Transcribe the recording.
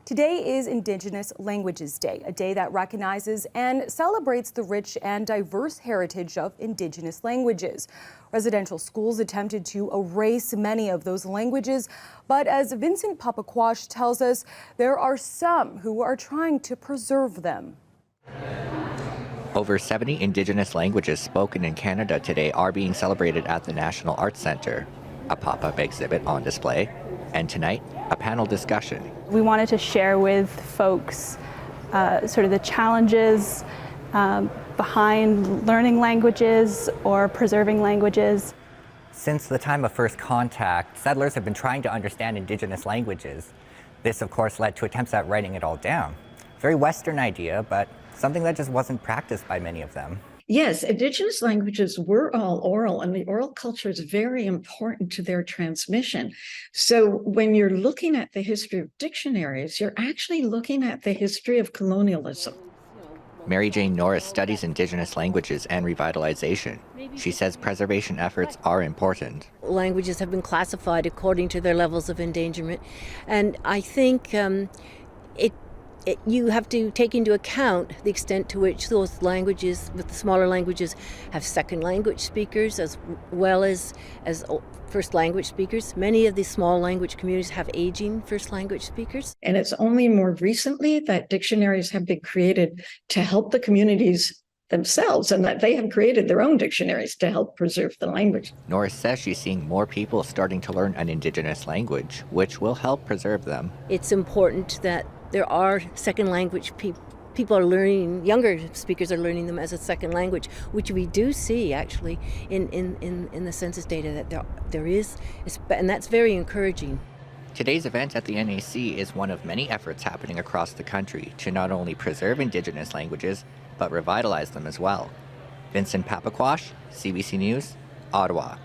Today is Indigenous Languages Day, a day that recognizes and celebrates the rich and diverse heritage of Indigenous languages. Residential schools attempted to erase many of those languages, but as Vincent Papequash tells us, there are some who are trying to preserve them. Over 70 Indigenous languages spoken in Canada today are being celebrated at the National Arts Centre. A pop-up exhibit on display, and tonight, a panel discussion. We wanted to share with folks sort of the challenges behind learning languages or preserving languages. Since the time of first contact, settlers have been trying to understand Indigenous languages. This, of course, led to attempts at writing it all down. Very Western idea, but something that just wasn't practiced by many of them. Yes, Indigenous languages were all oral, and the oral culture is very important to their transmission. So when you're looking at the history of dictionaries, you're actually looking at the history of colonialism. Mary Jane Norris studies Indigenous languages and revitalization. She says preservation efforts are important. Languages have been classified according to their levels of endangerment, and I think you have to take into account the extent to which those languages, with the smaller languages, have second language speakers as well as first language speakers. Many of these small language communities have aging first language speakers. And it's only more recently that dictionaries have been created to help the communities themselves, and that they have created their own dictionaries to help preserve the language. Norris says she's seeing more people starting to learn an Indigenous language, which will help preserve them. It's important that there are second language people are learning, younger speakers are learning them as a second language, which we do see actually in the census data that there is, and that's very encouraging. Today's event at the NAC is one of many efforts happening across the country to not only preserve Indigenous languages, but revitalize them as well. Vincent Papequash, CBC News, Ottawa.